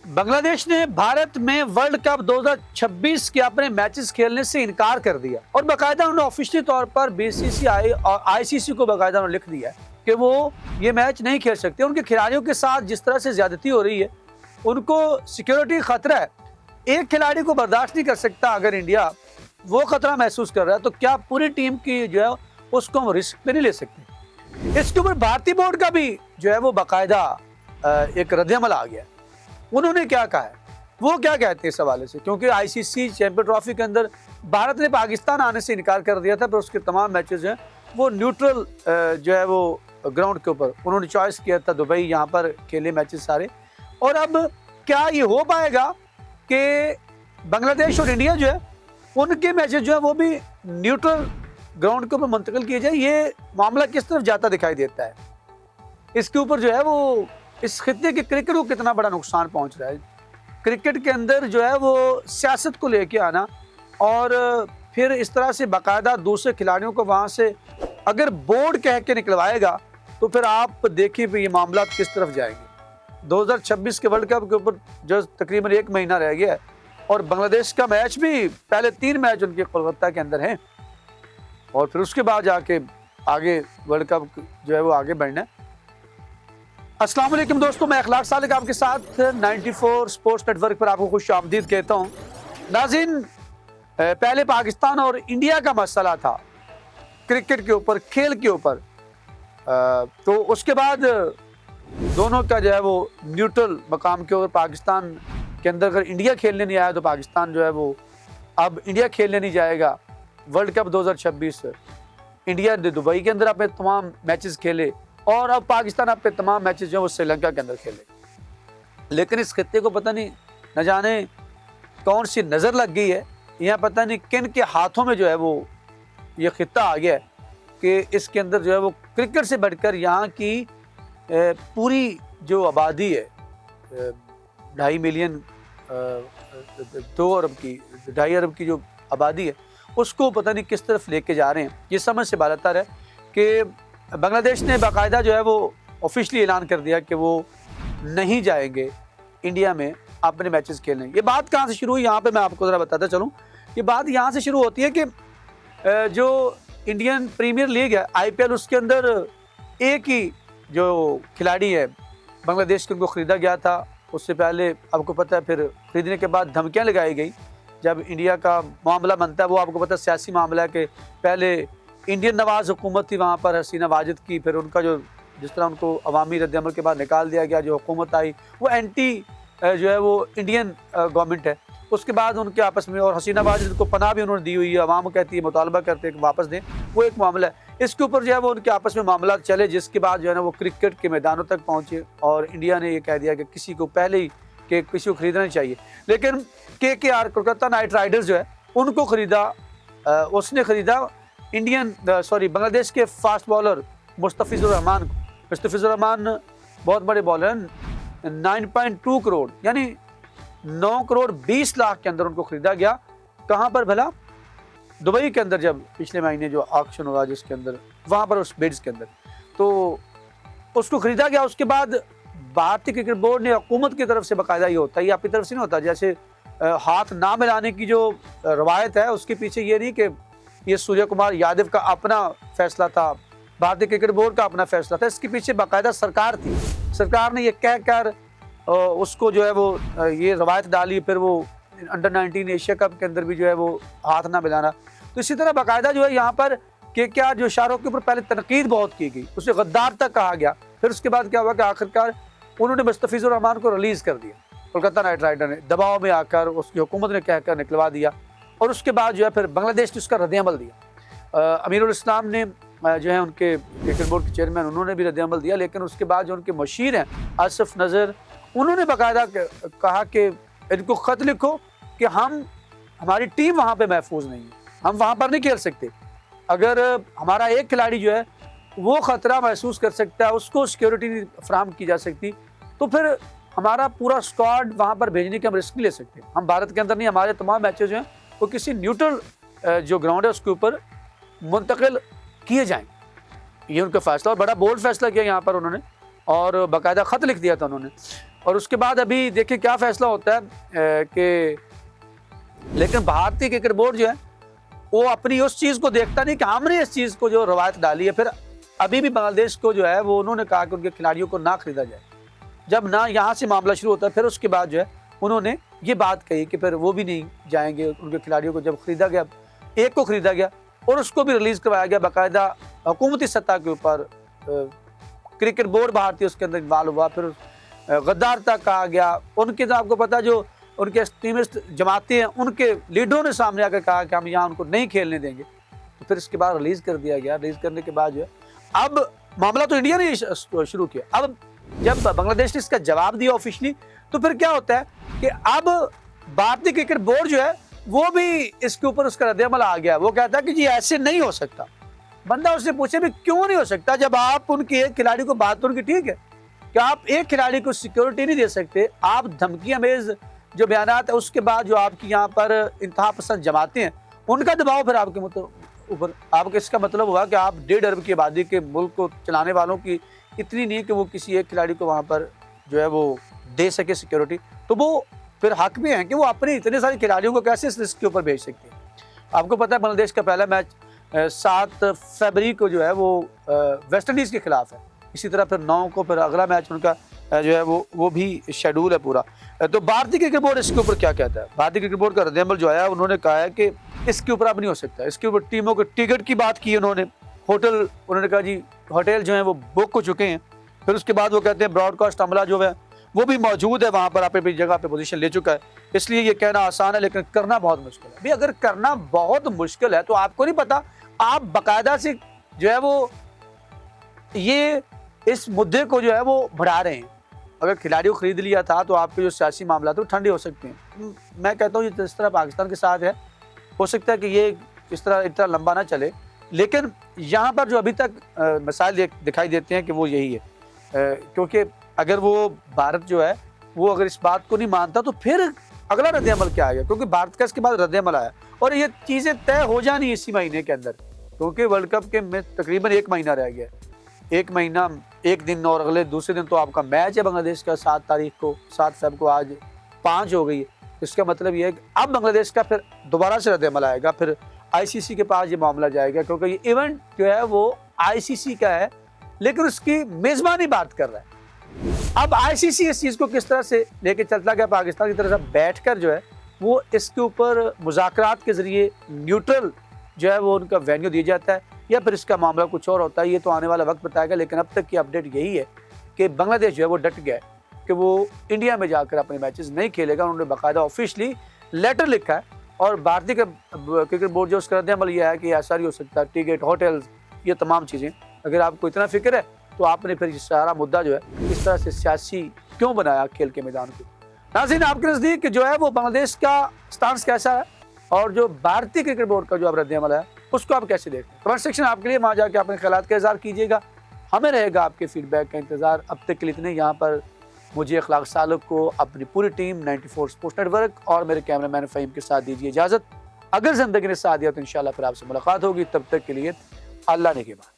बांग्लादेश ने भारत में world cup 2026 के अपने मैचेस खेलने से इनकार कर दिया और बाकायदा उन्होंने ऑफिशियली तौर पर बीसीसीआई और आईसीसी को बाकायदा उन्होंने लिख दिया कि वो ये मैच नहीं खेल सकते। उनके खिलाड़ियों के साथ जिस तरह से ज्यादती हो रही है, उनको सिक्योरिटी खतरा है। एक खिलाड़ी को बर्दाश्त नहीं कर सकता। अगर इंडिया वो खतरा महसूस कर रहा है तो क्या पूरी टीम की जो है उसको हम रिस्क पे नहीं ले सकते। इसके ऊपर भारतीय बोर्ड का भी जो है वो बाकायदा एक रद्दअमल आ गया। उन्होंने क्या कहा है, वो क्या कहते हैं इस हवाले से, क्योंकि आईसीसी चैंपियन ट्रॉफी के अंदर भारत ने पाकिस्तान आने से इनकार कर दिया था, पर उसके तमाम मैचेस जो है वो न्यूट्रल जो है वो ग्राउंड के ऊपर उन्होंने चॉइस किया था, दुबई यहाँ पर खेले मैचेस सारे। और अब क्या ये हो पाएगा कि बांग्लादेश और इंडिया जो है उनके मैचेस जो है वो भी न्यूट्रल ग्राउंड के ऊपर मुंतकिल किए जाए? ये मामला किस तरफ जाता दिखाई देता है? इसके ऊपर जो है वो इस खित्ते के क्रिकेट को कितना बड़ा नुकसान पहुंच रहा है। क्रिकेट के अंदर जो है वो सियासत को लेके आना और फिर इस तरह से बाकायदा दूसरे खिलाड़ियों को वहां से अगर बोर्ड कह के निकलवाएगा तो फिर आप देखिए ये मामला किस तरफ जाएंगे। 2026 के वर्ल्ड कप के ऊपर जो तकरीबन 1 महीना रह गया है और बांग्लादेश का मैच भी पहले 3 मैच उनके कोलकाता के अंदर हैं और फिर उसके बाद जाके आगे वर्ल्ड कप जो है वो आगे बढ़ना है। अस्सलाम वालेकुम दोस्तों, मैं अखलाक सालिक आपके साथ 94 स्पोर्ट्स नेटवर्क पर आपको खुश आमदीद कहता हूँ। नाज़रीन, पहले पाकिस्तान और इंडिया का मसला था क्रिकेट के ऊपर, खेल के ऊपर, तो उसके बाद दोनों का जो है वो न्यूट्रल मकाम के ऊपर पाकिस्तान के अंदर अगर इंडिया खेलने नहीं आया तो पाकिस्तान जो है वो अब इंडिया खेलने नहीं जाएगा। वर्ल्ड कप 2026 इंडिया ने दुबई के अंदर अपने तमाम मैचेस खेले और अब पाकिस्तान अपने तमाम मैचेस जो है वो श्रीलंका के अंदर खेले। लेकिन इस खित्ते को पता नहीं न जाने कौन सी नज़र लग गई है, यहाँ पता नहीं किन के हाथों में जो है वो ये खित्ता आ गया है कि इसके अंदर जो है वो क्रिकेट से बढ़कर यहाँ की पूरी जो आबादी है 2.5 मिलियन 2 अरब की 2.5 अरब की जो आबादी है उसको पता नहीं किस तरफ लेके जा रहे हैं। ये समझ से बाहर है कि बांग्लादेश ने बाकायदा जो है वो ऑफिशियली ऐलान कर दिया कि वो नहीं जाएंगे इंडिया में अपने मैचेस खेलने। ये बात कहाँ से शुरू हुई, यहाँ पे मैं आपको ज़रा बताता चलूँ। ये बात यहाँ से शुरू होती है कि जो इंडियन प्रीमियर लीग है IPL, उसके अंदर एक ही जो खिलाड़ी है बांग्लादेश के, उनको ख़रीदा गया था। उससे पहले आपको पता है फिर ख़रीदने के बाद धमकियाँ लगाई गई। जब इंडिया का मामला बनता है वो आपको पता है सियासी मामला है कि पहले इंडियन नवाज हुकूमत थी वहाँ पर हसीना वाजिद की, फिर उनका जो जिस तरह उनको अवामी रद्दअमल के बाद निकाल दिया गया, जो हुकूमत आई वो एंटी जो है वो इंडियन गवर्नमेंट है। उसके बाद उनके आपस में और हसीना वाजिद को पनाह भी उन्होंने दी हुई है, अवाम कहती है मुतालबा करते हैं कि वापस दें, वो एक मामला है। इसके ऊपर जो है वो उनके आपस में मामला चले, जिसके बाद जो है ना वो क्रिकेट के मैदानों तक पहुँचे और इंडिया ने ये कह दिया कि किसी को पहले ही कि किसी को ख़रीदना चाहिए। लेकिन KKR कोलकाता नाइट राइडर्स जो है उनको ख़रीदा, उसने ख़रीदा बांग्लादेश के फास्ट बॉलर मुस्तफिजुर रहमान को। मुस्तफिजुर रहमान बहुत बड़े बॉलर हैं। 9.2 करोड़ यानी 9 करोड़ 20 लाख के अंदर उनको ख़रीदा गया। कहाँ पर भला? दुबई के अंदर, जब पिछले महीने जो ऑक्शन हुआ जिसके अंदर, वहाँ पर उस बिड्स के अंदर तो उसको ख़रीदा गया। उसके बाद भारतीय क्रिकेट बोर्ड ने हुकूमत की तरफ से बाकायदा ये होता है, ये आपकी तरफ से नहीं होता, जैसे हाथ ना मिलाने की जो रवायत है उसके पीछे ये नहीं कि ये सूर्य कुमार यादव का अपना फैसला था, भारतीय क्रिकेट बोर्ड का अपना फैसला था। इसके पीछे बाकायदा सरकार थी। सरकार ने ये कह कर उसको जो है वो ये रवायत डाली। फिर वो अंडर 19 एशिया कप के अंदर भी जो है वो हाथ ना मिलाना। तो इसी तरह बाकायदा जो है यहाँ पर KKR जो शाहरुख के ऊपर पहले तनकीद बहुत की गई, उसे गद्दार तक कहा गया। फिर उसके बाद क्या हुआ कि आखिरकार उन्होंने मुस्तफिजुर रहमान को रिलीज़ कर दिया। कोलकाता नाइट राइडर ने दबाव में आकर उसकी हुकूमत ने कहकर निकलवा दिया और उसके बाद जो है फिर बांग्लादेश ने उसका रद्दअमल दिया। अमीरुल इस्लाम ने जो है उनके क्रिकेट बोर्ड के चेयरमैन, उन्होंने भी रद्दअमल दिया। लेकिन उसके बाद जो उनके मशीर हैं आसिफ नज़र, उन्होंने बाकायदा कहा कि इनको ख़त लिखो कि हमारी टीम वहाँ पे महफूज नहीं है, हम वहाँ पर नहीं खेल सकते। अगर हमारा एक खिलाड़ी जो है वो ख़तरा महसूस कर सकता है, उसको सिक्योरिटी नहीं फराहम की जा सकती, तो फिर हमारा पूरा स्क्वाड वहाँ पर भेजने के हम रिस्क नहीं ले सकते। हम भारत के अंदर नहीं, हमारे तमाम मैचेज जो हैं वो किसी न्यूट्रल जो ग्राउंड है उसके ऊपर मुंतकिल किए जाएँ। ये उनका फ़ैसला और बड़ा बोल्ड फैसला किया यहाँ पर उन्होंने और बाकायदा ख़त लिख दिया था उन्होंने। और उसके बाद अभी देखिए क्या फैसला होता है कि लेकिन भारतीय क्रिकेट बोर्ड जो है वो अपनी उस चीज़ को देखता नहीं कि हमने इस चीज़ को जो रवायत डाली है, फिर अभी भी बांग्लादेश को जो है वो उन्होंने कहा कि उनके खिलाड़ियों को ना खरीदा जाए। जब ना यहाँ से मामला शुरू होता है फिर उसके बाद जो है उन्होंने ये बात कही कि फिर वो भी नहीं जाएंगे। उनके खिलाड़ियों को जब खरीदा गया, एक को खरीदा गया और उसको भी रिलीज़ करवाया गया बाकायदा हुकूमती सतह के ऊपर, क्रिकेट बोर्ड भारतीय उसके अंदर इन्वॉल्व हुआ। फिर गद्दार तक कहा गया। उनके तो आपको पता जो उनके एक्सट्रीमिस्ट जमातें हैं उनके लीडरों ने सामने आकर कहा कि हम यहाँ उनको नहीं खेलने देंगे। तो फिर इसके बाद रिलीज़ कर दिया गया। रिलीज़ करने के बाद जो है अब मामला तो इंडिया ने शुरू किया। अब जब बांग्लादेश ने इसका जवाब दिया ऑफिशियली तो फिर क्या होता है कि अब भारतीय क्रिकेट बोर्ड जो है वो भी इसके ऊपर उसका रद्द-ए-अमल आ गया। वो कहता है कि जी ऐसे नहीं हो सकता। बंदा उससे पूछे भी क्यों नहीं हो सकता, जब आप उनके एक खिलाड़ी को, बात तो उनकी ठीक है कि आप एक खिलाड़ी को सिक्योरिटी नहीं दे सकते, आप धमकी अमेज जो बयानात है उसके बाद जो आपकी यहाँ पर इंतहा पसंद जमाते हैं उनका दबाव फिर आपके ऊपर, आपके इसका मतलब हुआ कि आप 1.5 अरब की आबादी के मुल्क को चलाने वालों की इतनी नहीं कि वो किसी एक खिलाड़ी को वहाँ पर जो है वो दे सके सिक्योरिटी, तो वो फिर हक भी हैं कि वो अपने इतने सारे खिलाड़ियों को कैसे इस रिस्क के ऊपर भेज सकते हैं। आपको पता है बांग्लादेश का पहला मैच 7 फरवरी को जो है वो वेस्ट इंडीज़ के खिलाफ है। इसी तरह फिर 9 को फिर अगला मैच उनका जो है वो भी शेड्यूल है पूरा। तो भारतीय क्रिकेट बोर्ड इसके ऊपर क्या कहता है? भारतीय क्रिकेट बोर्ड का रद्द-ए-अमल जो आया उन्होंने कहा है कि इसके ऊपर अब नहीं हो सकता। इसके ऊपर टीमों के टिकट की बात की उन्होंने, होटल, उन्होंने कहा जी होटल जो हैं वो बुक हो चुके हैं। फिर उसके बाद वो कहते हैं ब्रॉडकास्ट अमला जो है वो भी मौजूद है वहाँ पर, अपनी जगह पे पोजीशन ले चुका है। इसलिए ये कहना आसान है लेकिन करना बहुत मुश्किल है। भी अगर करना बहुत मुश्किल है तो आपको नहीं पता, आप बाकायदा से जो है वो ये इस मुद्दे को जो है वो बढ़ा रहे हैं। अगर खिलाड़ी को खरीद लिया था तो आपके जो सियासी मामला तो ठंडे हो सकते हैं। मैं कहता हूँ ये जिस तरह पाकिस्तान के साथ है हो सकता है कि ये इस तरह इतना लंबा ना चले, लेकिन यहाँ पर जो अभी तक मसाइल दिखाई देते हैं कि वो यही है, क्योंकि अगर वो भारत जो है वो अगर इस बात को नहीं मानता तो फिर अगला रद्द-ए-अमल क्या आएगा, क्योंकि भारत का इसके बाद रद्द-ए-अमल आया और ये चीज़ें तय हो जानी इसी महीने के अंदर, क्योंकि वर्ल्ड कप के में तकरीबन 1 महीना रह गया। 1 महीना 1 दिन और अगले दूसरे दिन तो आपका मैच है बांग्लादेश का 7 तारीख को, 7 फ़रवरी को, आज 5 हो गई है। इसका मतलब ये है कि अब बांग्लादेश का फिर दोबारा से रद्द-ए-अमल आएगा, फिर आईसीसी के पास ये मामला जाएगा, क्योंकि ये इवेंट जो है वो आईसीसी का है लेकिन उसकी मेज़बानी बात कर रहा है। अब आईसीसी इस चीज़ को किस तरह से लेके चलता गया, पाकिस्तान की तरफ से बैठकर जो है वो इसके ऊपर मुज़ाकरात के ज़रिए न्यूट्रल जो है वो उनका वेन्यू दिया जाता है या फिर इसका मामला कुछ और होता है, ये तो आने वाला वक्त बताएगा। लेकिन अब तक की अपडेट यही है कि बांग्लादेश जो है वो डट गया है कि वो इंडिया में जाकर अपने मैचेस नहीं खेलेगा। उन्होंने बाकायदा ऑफिशियली लेटर लिखा है और भारतीय क्रिकेट बोर्ड जो उसका रद्द-ए-अमल यह है कि ऐसा नहीं हो सकता, टिकट, होटल्स, ये तमाम चीज़ें। अगर आपको इतना फिक्र है तो आपने फिर ये सारा मुद्दा जो है इस तरह से सियासी क्यों बनाया खेल के मैदान को। नाज़रीन, आपके नज़दीक जो है वो बांग्लादेश का स्टांस कैसा है और जो भारतीय क्रिकेट बोर्ड का जो अब रद्द-ए-अमल है उसको आप कैसे देखते हैं? कमेंट सेक्शन आपके लिए, वहाँ जाके अपने ख्यालात का इज़हार कीजिएगा। हमें रहेगा आपके फीडबैक का इंतज़ार। अब तक के लिए इतने। यहाँ पर मुझे अखलाक सालक को, अपनी पूरी टीम 94 स्पोर्ट्स नेटवर्क और मेरे कैमरामैन फ़हीम के साथ दीजिए इजाज़त। अगर ज़िंदगी ने साथ दिया तो इंशाल्लाह फिर आपसे मुलाकात होगी। तब तक के लिए अल्लाह ने के बाद।